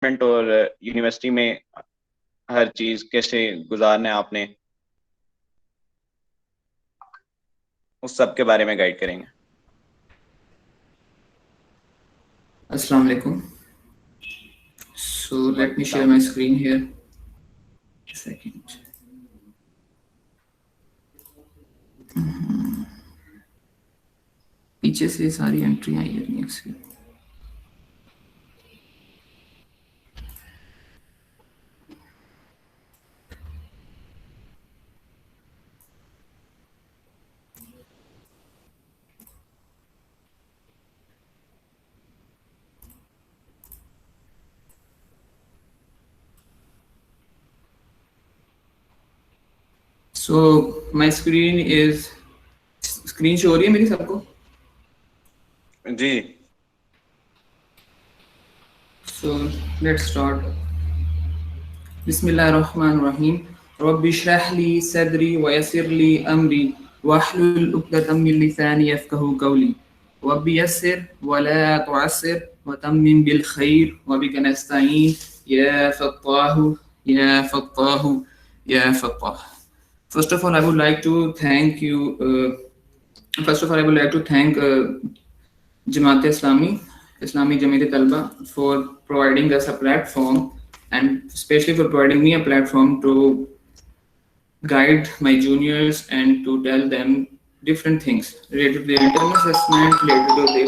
اور یونیورسٹی میں ہر چیز کیسے گزارنا ہے آپ نے، اس سب کے بارے میں گائیڈ کریں گے. السلام علیکم. So let me share my screen here. A second. پیچھے سے ساری انٹری آئی ہے اس کی. So my screen is screen شو ہو رہی ہے میری سب کو؟ جی. So let's start. بسم اللہ الرحمن الرحیم. رب اشرح لي صدري ويسر لي امري واحلل عقدة من لساني يفقهوا قولي رب يسر ولا تعسر وتمم بالخير وبك نستعين يا فتاح يا فتاح يا Fatah. First of all, I would like to thank you. I would like to thank Jamaat Islami Jamiat Talba for providing us a platform, and especially for providing me a platform to guide my juniors and to tell them different things related to their internal assessment, related to their.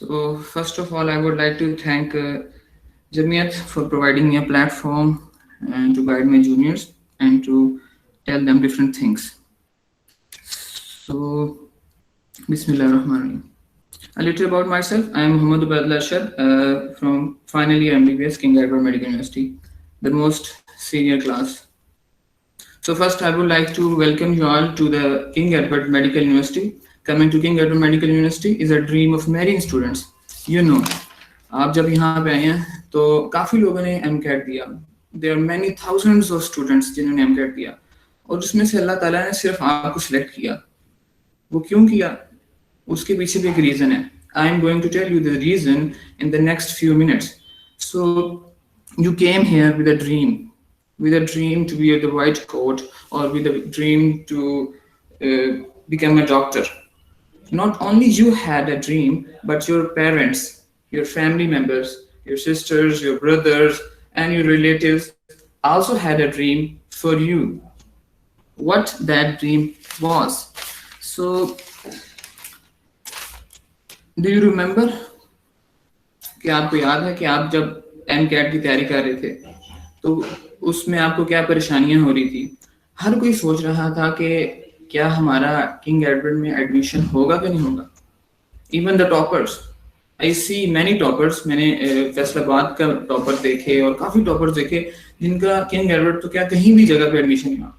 So first of all, I would like to thank Jamiat for providing me a platform and to guide my juniors and to tell them different things. So, Bismillahirrahmanirrahim. A little about myself. I am Muhammad Ubaidullah Arshad from final year MBBS King Edward Medical University, the most senior class. So first, I would like to welcome you all to the King Edward Medical University. Coming to King Edward Medical University is a dream of many students. You know, آپ جب یہاں پہ آئے ہیں تو کافی لوگوں نے M Kate دیا. There are many thousands of students جنہوں نے ایم کیٹ دیا, اور اس میں سے اللہ تعالیٰ نے صرف آپ کو سلیکٹ کیا. وہ کیوں کیا؟ اس کے پیچھے بھی ایک ریزن ہے. I am going to tell you the reason in the next few minutes. So you came here with a dream to wear the white coat, or with a dream to become a doctor. Not only you had a dream, but your parents, your family members, your sisters, your brothers, and your relatives also had a dream for you. What that dream was. So, do you remember? کہ آپ کو یاد ہے کہ آپ جب M Kate کی تیاری کر رہے تھے تو اس میں آپ کو کیا پریشانیاں ہو رہی تھی؟ ہر کوئی سوچ رہا تھا کہ کیا ہمارا کنگ ایڈورڈ میں ایڈمیشن ہوگا کہ نہیں ہوگا. Even the toppers, I see many toppers. میں نے فیصل آباد کا ٹاپر دیکھے اور کافی ٹاپرس دیکھے جن کا کنگ ایڈورڈ تو کیا کہیں بھی جگہ پہ ایڈمیشن نہیں ہوا.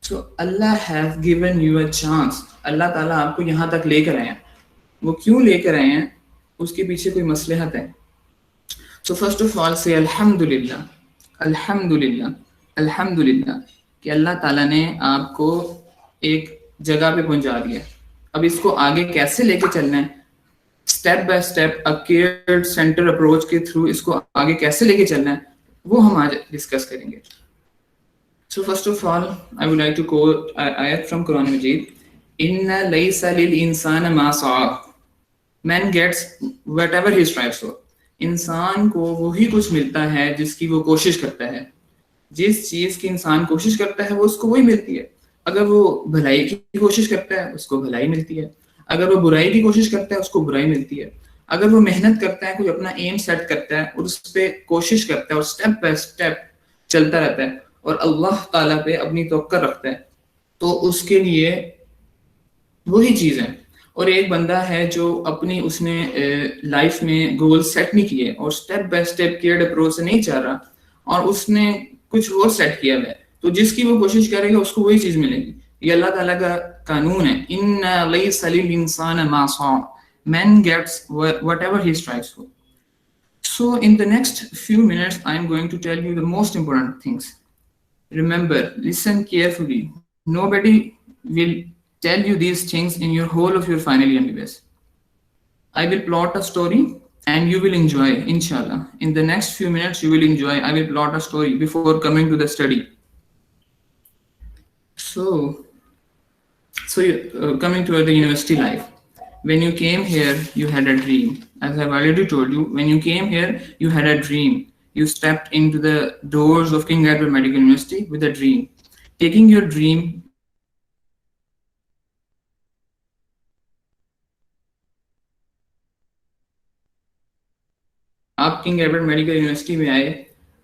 So Allah has given you a chance. Allah تعالیٰ آپ کو یہاں تک لے کر آئے ہیں. وہ کیوں لے کر آئے ہیں اس کے پیچھے کوئی مصلحت ہے. سو فرسٹ آف آل سے الحمدللہ, الحمدللہ, الحمدللہ کہ اللہ تعالیٰ نے آپ کو ایک جگہ پہ پہنچا دیا. اب اس کو آگے کیسے لے کے چلنا ہے, step by step care centre approach کے تھرو اس کو آگے کیسے لے کے چلنا ہے, وہ ہم آج ڈسکس کریں گے. So first of all I would like to quote آیت فرام قرآن مجید. ان لیس للانسان ما سعی, man gets whatever he strives for. انسان کو وہی کچھ ملتا ہے جس کی وہ کوشش کرتا ہے. جس چیز کی انسان کوشش کرتا ہے وہ اس کو وہی ملتی ہے. اگر وہ بھلائی کی کوشش کرتا ہے اس کو بھلائی ملتی ہے, اگر وہ برائی کی کوشش کرتا ہے اس کو برائی ملتی ہے. اگر وہ محنت کرتا ہے, کوئی اپنا ایم سیٹ کرتا ہے اور اس پہ کوشش کرتا ہے اور اسٹیپ بائی اسٹیپ چلتا رہتا ہے اور اللہ تعالیٰ پہ اپنی توقع رکھتا ہے, تو اس کے لیے وہی چیز ہے. اور ایک بندہ ہے جو اپنی اس نے لائف میں گول سیٹ نہیں کیے اور step by step cared approach سے نہیں چاہ رہا اور اس نے کچھ اور سیٹ کیا ہے, تو جس کی وہ کوشش کرے گا اس کو وہی چیز ملے گی. یہ اللہ تعالیٰ کا قانون ہے, ان لیس للانسان ما سعى, man gets whatever he strives for. So in the next few minutes I am going to tell you the most important things. Remember, listen carefully. Nobody will tell you these things in your whole of your final year MBBS. I will plot a story and you will enjoy, inshallah. In the next few minutes you will enjoy. I will plot a story before coming to the study. So coming to the university life. When you came here, you had a dream. As I've already told you, when you came here, you had a dream. You stepped into the doors of King Edward Medical University with a dream. Taking your dream آپ king Edward medical university میں آئے,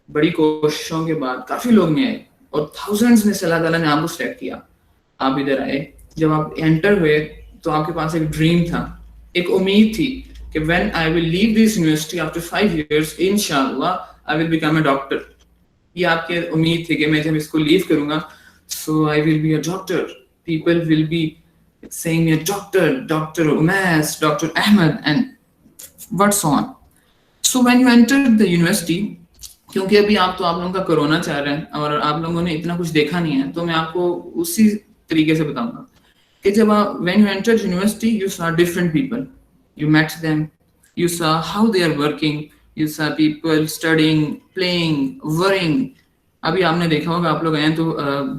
بڑی کوششوں کے بعد کافی لوگ میں آئے اور تھاؤزینڈز میں سے اللہ تعالیٰ نے آپ کو سلیکٹ کیا. آپ ادھر آئے, جب آپ انٹر ہوئے تو آپ کے پاس ایک ڈریم تھا, ایک امید تھی کہ when I will leave this university after 5 years, inshallah I will become a doctor. یہ آپ کی امید تھی کہ میں جب اس کو لیو کروں گا so I will be a doctor. People will be saying me Dr. Umas, Dr. Ahmed and what so on. So when you entered the university, کیونکہ ابھی آپ لوگوں کا کرونا چل رہا ہے اور آپ لوگوں نے اتنا کچھ دیکھا نہیں ہے, تو میں آپ کو اسی طریقے سے بتاؤں گا کہ جب when you entered university, you saw different people. You met them. You saw how they are working. You saw people studying, playing, worrying. ابھی آپ نے دیکھا ہوگا, آپ لوگ آئے تو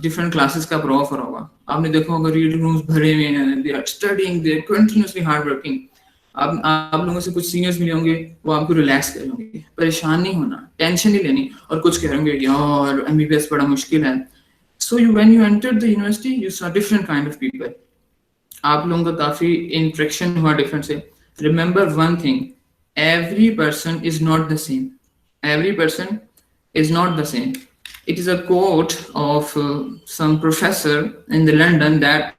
ڈفرینٹ کلاسز کا پروفر ہوگا, آپ نے دیکھا ہوگا ریڈنگ رومس بھرے ہوئے ہیں, they are studying, they are continuously hard working. آپ لوگوں سے کچھ سینئرز ملے ہوں گے, وہ آپ کو ریلیکس کریں گے, پریشان نہیں ہونا, ٹینشن نہیں لینی, اور کچھ کہیں گے یار ایم بی بی ایس بڑا مشکل ہے. سو when you entered the university, you saw different kind of people. آپ لوگوں کا کافی انٹریکشن ہوا ڈفرینٹ سے. Remember one thing, every person is not the same. Every person is not the same. It is a quote of some professor in the London that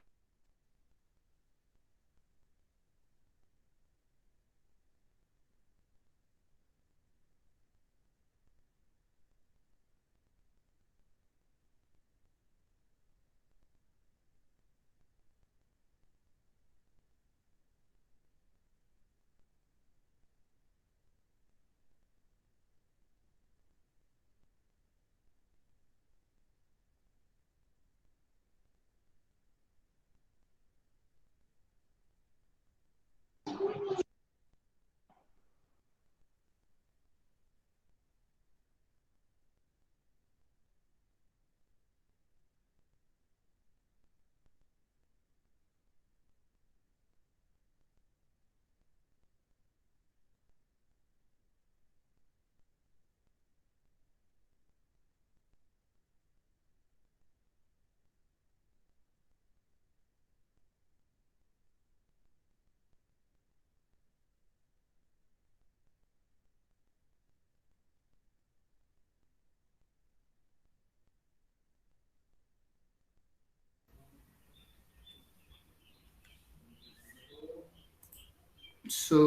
so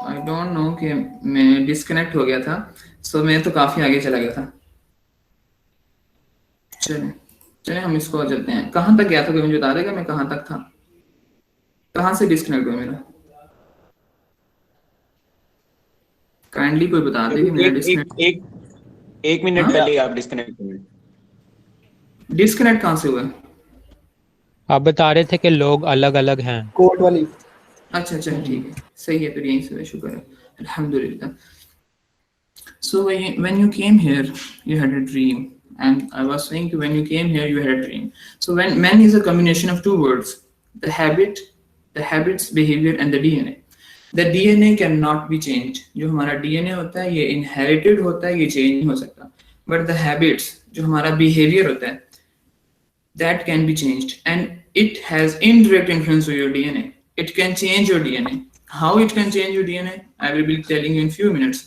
I don't know کہ میں disconnect ہو گیا تھا, سو میں تو کافی آگے چلا گیا تھا. چلیں ہم اس کو چلتے ہیں. کہاں تک گیا تھا, کوئی مجھے بتا دے گا میں کہاں تک تھا, کہاں سے ڈسکنیکٹ ہوا میرا؟ کائنڈلی کوئی بتا دے کہ میرا ڈسکنیکٹ. ایک منٹ پہلے آپ ڈسکنیکٹ ہوئے. ڈسکنیکٹ کہاں سے ہوا؟ آپ بتا رہے تھے کہ لوگ الگ الگ ہیں. کوٹ والی. اچھا ٹھیک ہے, صحیح ہے, پھر یہیں سے شکر ہے, الحمدللہ. So when you came here, you had a dream. And I was saying that when you came here, you had a dream. So when man is a combination of two words, the habits, behavior, and the DNA. The DNA cannot be changed. جو ہمارا DNA ہوتا ہے یہ inherited ہوتا ہے, یہ change نہیں ہو سکتا. But the habits, جو ہمارا behavior ہوتا ہے, that can be changed. And it has indirect influence on your DNA. it can change your DNA. How it can change your DNA? I will be telling you in few minutes.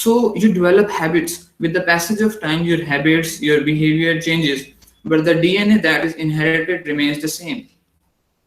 So you develop habits. With the passage of time, your habits, your behavior changes, but the DNA that is inherited remains the same.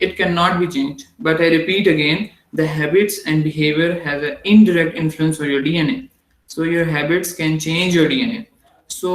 It cannot be changed. But I repeat again, the habits and behavior has an indirect influence on your DNA. So your habits can change your DNA. So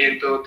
1, 2,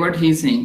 what he is saying.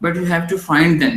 but you have to find them.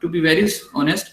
to be very honest,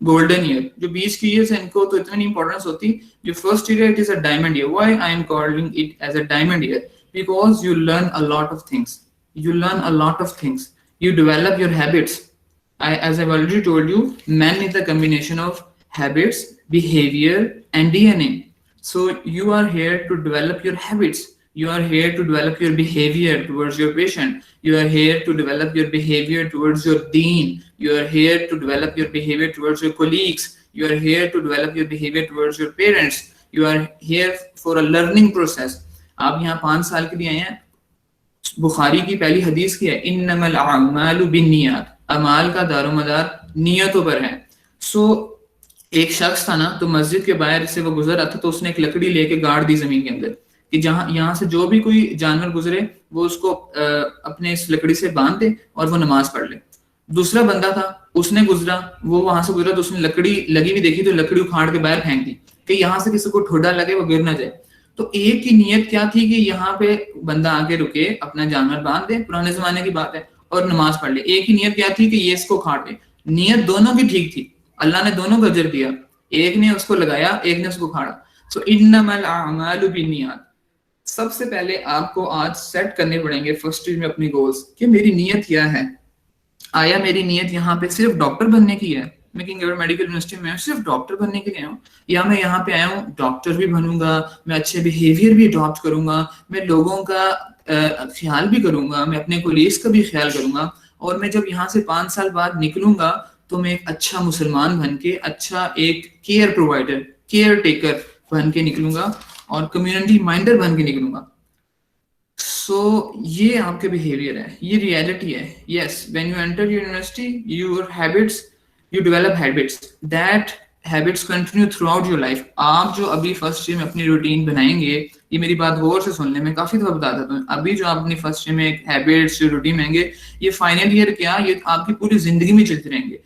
golden year. جو 20 کی years ہیں ان کو تو اتنی importance ہوتی. جو first year it is a diamond year. Why I am calling it as a diamond year? Because you learn a lot of things. You learn a lot of things. You develop your habits. As I've already told you, man is the combination of habits, behavior, and DNA. So you are here to develop your habits. You are here to develop your behavior towards your patient. You are here to develop your behavior towards your dean. You are here to develop your behavior towards your colleagues. You are here to develop your behavior towards your parents. You are here for a learning process. آپ یہاں 5 سال کے لیے آئے ہیں. بخاری کی پہلی حدیث کی ہے انما الاعمال بالنیات. اعمال کا دار و مدار نیتوں پر ہے. سو ایک شخص تھا نا, تو مسجد کے باہر سے وہ گزر رہا تھا, تو اس نے ایک لکڑی لے کے گاڑ دی زمین کے اندر کہ جہاں یہاں سے جو بھی کوئی جانور گزرے وہ اس کو اپنے اس لکڑی سے باندھ دے اور وہ نماز پڑھ لے. دوسرا بندہ تھا, اس نے گزرا, وہ وہاں سے گزرا تو اس نے لکڑی لگی ہوئی دیکھی تو لکڑی اکھاڑ کے باہر پھینک دی کہ یہاں سے کسی کو ٹھوڈا لگے وہ گر نہ جائے. تو ایک کی نیت کیا تھی کہ یہاں پہ بندہ آگے رکے, اپنا جانور باندھ دے, پرانے زمانے کی بات ہے, اور نماز پڑھ لے. ایک کی نیت کیا تھی کہ یہ اس کو کھاڑ دے. نیت دونوں کی ٹھیک تھی, اللہ نے دونوں کو اجر دیا. ایک نے اس کو لگایا, ایک نے اس کو کھاڑا. سو انما الاعمال بالنیات. سب سے پہلے آپ کو آج سیٹ کرنے پڑیں گے فرسٹ میں اپنی گولز کہ میری نیت کیا ہے. آیا میری نیت یہاں پہ صرف ڈاکٹر بننے کی ہے, میں کنگ ایڈورڈ میڈیکل یونیورسٹی میں صرف ڈاکٹر بننے کے لیے آیا ہوں, یا میں یہاں پہ آیا ہوں ڈاکٹر بھی بنوں گا, میں اچھے بیہیویئر بھی اڈاپٹ کروں گا, میں لوگوں کا خیال بھی کروں گا, میں اپنے کولیگز کا بھی خیال کروں گا, اور میں جب یہاں سے 5 سال بعد نکلوں گا تو میں ایک اچھا مسلمان بن کے, اچھا ایک کیئر پرووائڈر, کیئر ٹیکر بن کے نکلوں گا, اور کمیونٹی مائنڈر بن کے نکلوں گا. سو یہ آپ کے بیہیویئر ہے, یہ ریئلٹی ہے. Yes, when you enter university your habits, you develop habits, that habits continue throughout your life. آپ جو ابھی فرسٹ ایئر میں اپنی روٹین بنائیں گے, یہ میری بات غور سے سن لیں, میں کافی دفعہ بتا دیتا ہوں, ابھی جو آپ اپنی فرسٹ ایئر میں ایک ہیبٹس جو روٹین بنائیں گے, یہ فائنل ایئر کیا, یہ آپ کی پوری زندگی میں چلتے رہیں گے.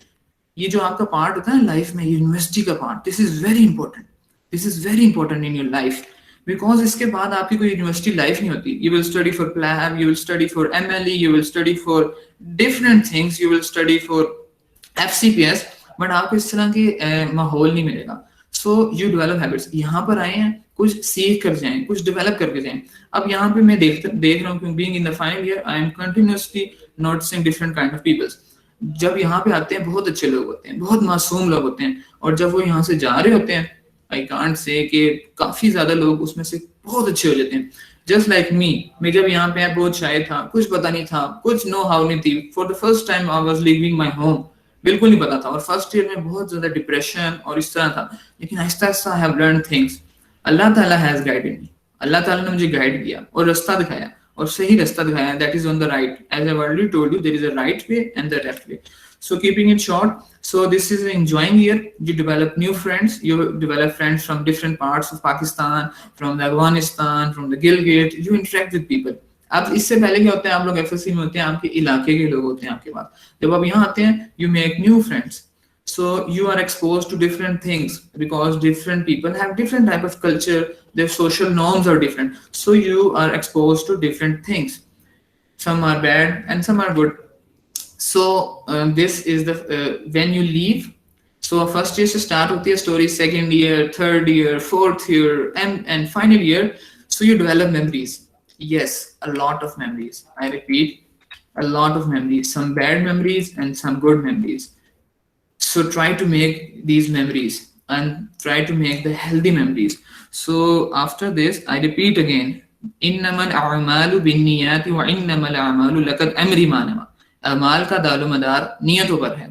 یہ جو آپ کا پارٹ ہوتا ہے لائف میں, یونیورسٹی کا part, this is very important, this is very important in your life, because اس کے بعد آپ کی کوئی یونیورسٹی لائف نہیں ہوتی. You will study for PLAB, you will study for MLE, you will study for different things, you will study for FCPS, but آپ کو اس طرح کے ماحول نہیں ملے گا. So you develop habits. یہاں پر آئے ہیں, کچھ سیکھ کر جائیں, کچھ ڈیولپ کر کے جائیں. اب یہاں پہ میں دیکھ رہا ہوں کہ being in the final year I am continuously noticing different kind of peoples. جب یہاں پہ آتے ہیں بہت اچھے لوگ ہوتے ہیں, بہت معصوم لوگ ہوتے ہیں, اور جب وہ یہاں سے جا رہے ہوتے ہیں, آئی کانٹ سے کہ کافی زیادہ لوگ اس میں سے بہت اچھے ہو جاتے ہیں. جسٹ لائک می, میں جب یہاں پہ بہت شائع تھا, کچھ پتا نہیں تھا, کچھ نو ہاؤ نہیں تھی. For the first time I was leaving my home, بالکل نہیں پتا تھا, اور فرسٹ ایئر میں بہت زیادہ ڈپریشن اور اس طرح تھا. لیکن آہستہ آہستہ آئی ہیو لرن تھنگس. اللہ تعالیٰ ہیز گائیڈڈ می, اللہ تعالیٰ نے مجھے گائیڈ کیا اور رستہ دکھایا, اور صحیح رستہ دکھایا. That is on the right, as I already told you, there is a right way and the left way. So keeping it short, so this is an enjoying year. You develop new friends, you develop friends from different parts of Pakistan, from the Afghanistan, from the Gilgit. You interact with people. اب اس سے پہلے کیا ہوتا ہے, آپ لوگ FSC میں ہوتے ہیں, آپ کے علاقے کے لوگ ہوتے ہیں آپ کے پاس. جب آپ یہاں آتے ہیں, you make new friends. So you are exposed to different things because different people have different type of culture, their social norms are different. So you are exposed to different things. Some are bad and some are good. So this is the when you leave, so first year se start hoti hai story, second year, third year, fourth year, and final year. So you develop memories. Yes, a lot of memories. I repeat, a lot of memories. Some bad memories and some good memories. So try to make these memories and try to make the healthy memories. So after this, I repeat again, innamal a'malu binniyati wa innamal a'malu laqad amri ma nama. اعمال کا دار و مدار نیتوں پر ہے,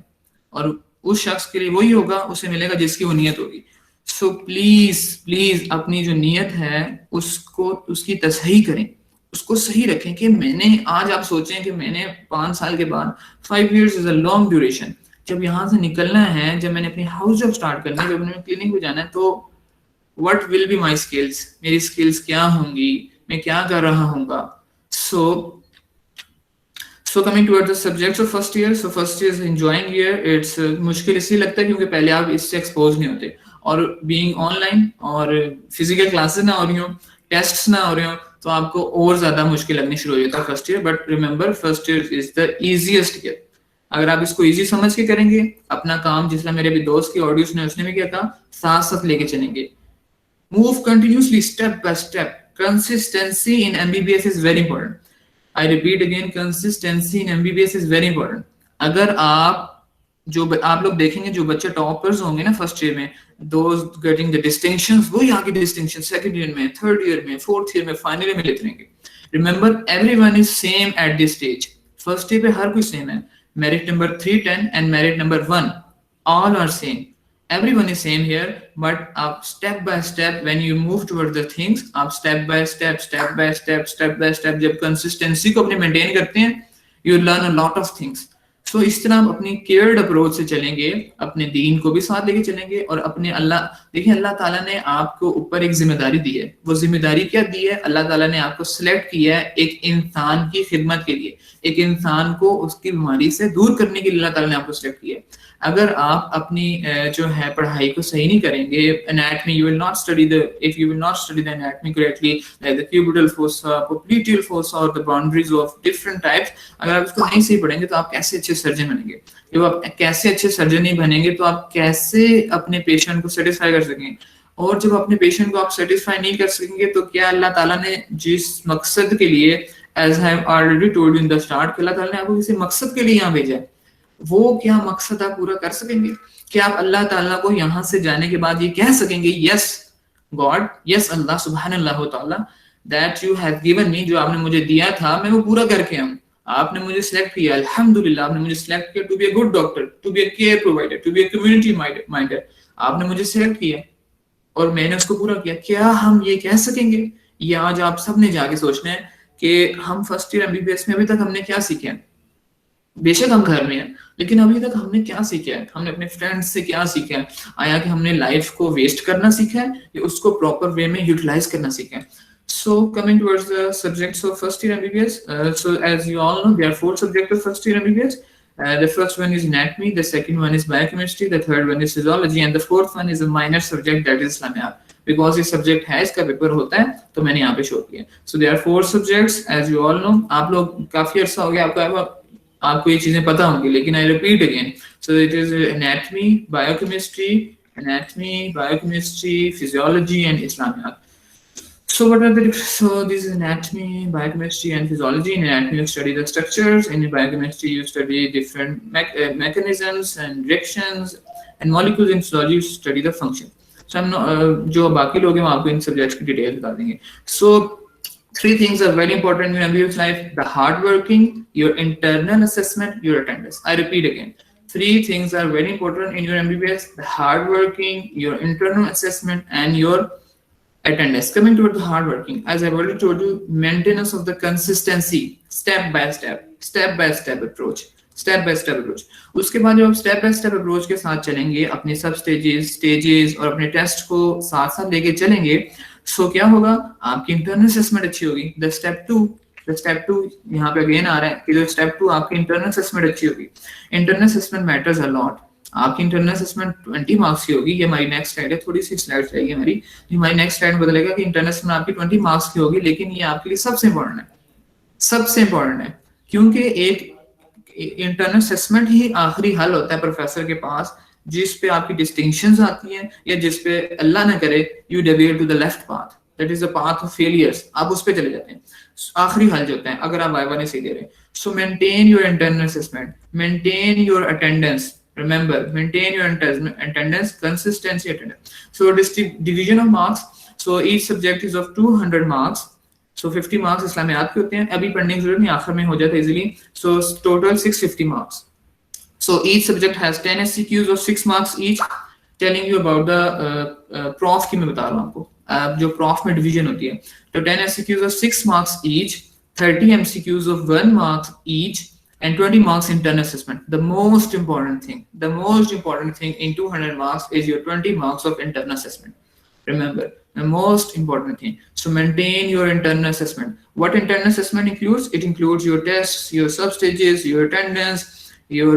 اور اس شخص کے لیے وہی ہوگا, اسے ملے گا جس کی وہ نیت ہوگی. سو پلیز اپنی جو نیت ہے اس کی تصحیح کریں, اس کو صحیح رکھیں کہ میں نے آج, آپ سوچیں کہ میں نے 5 سال کے بعد, 5 years is a long duration, جب یہاں سے نکلنا ہے, جب میں نے اپنی ہاؤس جب اسٹارٹ کرنا ہے, جب میں نے کلینک پہ جانا ہے, تو what will be my skills, میری اسکلس کیا ہوں گی, میں کیا کر رہا ہوں گا. So coming towards the subjects of first year, so first year is enjoying year. It's مشکل اس لیے لگتا ہے کیونکہ پہلے آپ اس سے ایکسپوز نہیں ہوتے, اور being online اور physical classes نہ ہو رہی ہوں, tests نہ ہو رہے ہوں, تو آپ کو اور زیادہ مشکل لگنی شروع ہو جاتا ہے first year. But remember, first year is the easiest year. اگر آپ اس کو ایزی سمجھ کے کریں گے اپنا کام، جس طرح میرے بھی دوست کی آڈیو سنے، اس نے بھی کیا کہا، ساتھ ساتھ لے کے چلیں گے. Move continuously, step by step. Consistency in MBBS is very important. I repeat again, consistency in MBBS is very important. اگر آپ لوگ دیکھیں گے جو بچے ٹاپرز ہوں گے نا فرسٹ ایئر میں، those getting the distinctions، وہی آگے ڈسٹنکشن سیکنڈ ایئر میں، تھرڈ ایئر میں، فورتھ ایئر میں، فائنل ایئر میں لیتے رہیں گے. Remember, everyone is same at this stage. First year پہ ہر کوئی سیم ہے. Merit number 310 and merit number 1 all are same. Everyone is same here, but step by step when you move towards the things, step by step جب consistency کو اپنے maintain کرتے ہیں, you learn a lot of things. So اس طرح ہم اپنی cared approach سے چلیں گے, اپنے دین کو بھی ساتھ لے کے چلیں گے, اور اپنے دیکھیں اللہ تعالیٰ نے آپ کو اوپر ایک ذمہ داری دی ہے. وہ ذمہ داری کیا دی ہے؟ اللہ تعالیٰ نے آپ کو سلیکٹ کیا ہے ایک انسان کی خدمت کے لیے, ایک انسان کو اس کی بیماری سے دور کرنے کے لیے اللہ تعالیٰ نے آپ کو سلیکٹ کیا ہے. اگر آپ اپنی جو ہے پڑھائی کو صحیح نہیں کریں گے, anatomy you will not study if you will not study the anatomy correctly, like the cubital fossa, popliteal fossa or the boundaries of different types, اگر آپ اس کو نہیں صحیح پڑھیں گے تو آپ کیسے اچھے سرجن بنیں گے؟ جب آپ کیسے اچھے سرجن نہیں بنیں گے تو آپ کیسے اپنے پیشنٹ کو سیٹسفائی کر سکیں گے؟ اور جب اپنے پیشنٹ کو آپ سیٹسفائی نہیں کر سکیں گے تو کیا اللہ تعالیٰ نے جس مقصد کے لیے, as I have already told you in the start, کہ اللہ تعالیٰ نے آپ کو کسی مقصد کے لیے یہاں بھیجا ہے, وہ کیا مقصد آپ پورا کر سکیں گے؟ کہ آپ اللہ تعالیٰ کو یہاں سے جانے کے بعد یہ کہہ سکیں گے, یس گاڈ, یس اللہ, سبحان اللہ تعالیٰ, that you have given me, جو آپ نے مجھے دیا تھا میں وہ پورا کر کے آؤں. آپ نے مجھے سلیکٹ کیا, الحمدللہ آپ نے مجھے سلیکٹ کیا to be a good doctor, to be a care provider, to be a community minder. آپ نے مجھے سلیکٹ کیا اور میں نے اس کو پورا کیا. کیا ہم یہ کہہ سکیں گے؟ یہ آج آپ سب نے جا کے سوچنا ہے کہ ہم فرسٹ ایئر MBBS میں ابھی تک ہم نے کیا سیکھا ہے. بے شک ہم گھر میں ہیں, لیکن ابھی تک ہم نے کیا سیکھا ہے؟ ہم نے اپنے فرینڈ سے کیا سیکھا ہے؟ آیا کہ ہم نے لائف کو ویسٹ کرنا سیکھا ہے یا اس کو پراپر وے میں یوٹیلائز کرنا سیکھا ہے؟ So coming towards the subjects of first year MBBS, so as you all know, there are 4 subjects of first year MBBS. The first one is anatomy, the second one is biochemistry, the third one is physiology, and the fourth one is a minor subject, that is Islamiyat. Because this subject ہے, اس کا paper ہوتا ہے, تو میں نے یہاں پہ شو کیا. So there are 4 subjects, as you all know. آپ لوگ کافی عرصہ ہو گیا آپ کو یہ چیزیں پتہ ہوں گی, لیکن I repeat again. So it is anatomy, biochemistry, physiology, and Islamiyat. So what are the different? So this is anatomy, biochemistry, and physiology. In anatomy you study the structures, in biochemistry you study different mechanisms and reactions, and molecules. In physiology you study the function. So I'm not جو باقی لوگ ہیں وہ آپ کو ان subjects کی detail بتا دیں گے. So 3 things are very important in MBBS life: the hard working, your internal assessment, your attendance. I repeat again, 3 things are very important in your MBBS: the hard working, your internal assessment, and your attendance. Coming toward the hard working, as I've already told you, maintenance of the consistency, step by step approach. اس کے بعد جب آپ step by step approach کے ساتھ چلیں گے, اپنے سب stages اور اپنے ٹیسٹ کو ساتھ ساتھ لے کے چلیں گے, سو کیا ہوگا؟ آپ کی انٹرنل اسسمنٹ اچھی ہوگی. دا اسٹیپ 2 یہاں پہ اگین آ رہا ہے کہ جو اسٹیپ 2 آپ کی انٹرنل اسسمنٹ اچھی ہوگی. انٹرنل اسسمنٹ میٹرز اے لاٹ. آپ کی انٹرنل اسسمنٹ 20 مارکس کی ہوگی. یہ ہماری نیکسٹ سلائڈ ہے, تھوڑی سی سلائڈ رہے گی ہماری نیکسٹ سلائڈ میں بدلے گا کہ انٹرنل اسسمنٹ آپ کی 20 مارکس کی ہوگی, لیکن یہ آپ کے لیے سب سے امپورٹنٹ ہے, کیونکہ ایک انٹرنل اسسمنٹ ہی آخری حل ہوتا ہے پروفیسر کے پاس, جس پہ آپ کی ڈسٹنکشنز آتی ہیں, یا جس پہ اللہ نہ کرے you deviate to the left path, that is the path of failures, آپ اس پہ چلے جاتے ہیں. آخری حل جو ہوتا ہے اگر آپ وائوا نہیں صحیح دے رہے. So maintain your internal assessment, maintain your attendance. Remember, maintain your attendance, consistency attendance. So division of marks. So each subject is of 200 marks. So 50 marks اسلامیات کے ہوتے ہیں, ابھی پڑھنے کی ضرورت نہیں, آخر میں ہو جاتا ہے easily. So total 650 marks. So each subject has 10 SCQs of 6 marks each. Telling you about the prof کی میں بتا رہا ہوں آپ کو, جو prof میں division ہوتی ہے. تو 10 SCQs of 6 marks each, 30 MCQs of 1 mark each, and 20 marks internal assessment. The most important thing in 200 marks is your 20 marks of internal assessment. Remember, the most important thing. So maintain your internal assessment. What internal assessment includes? It includes your tests, your substages, your attendance, your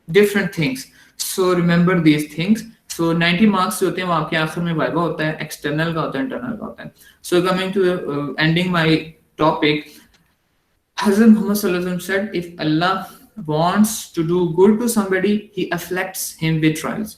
different things. So remember these things. So 90 marks جو ہوتے ہیں وہ آپ کے آخر میں viva ہوتا ہے, ایکسٹرنل کا ہوتا ہے, انٹرنل کا ہوتا ہے. So coming to ending my topic, Hazrat Muhammad sallallahu alaihi wasallam said, if Allah wants to do good to somebody, he afflicts him with trials.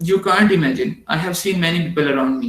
You can't imagine. I have seen many people around me.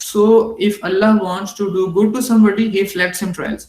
So if Allah wants to do good to somebody, He inflicts him trials.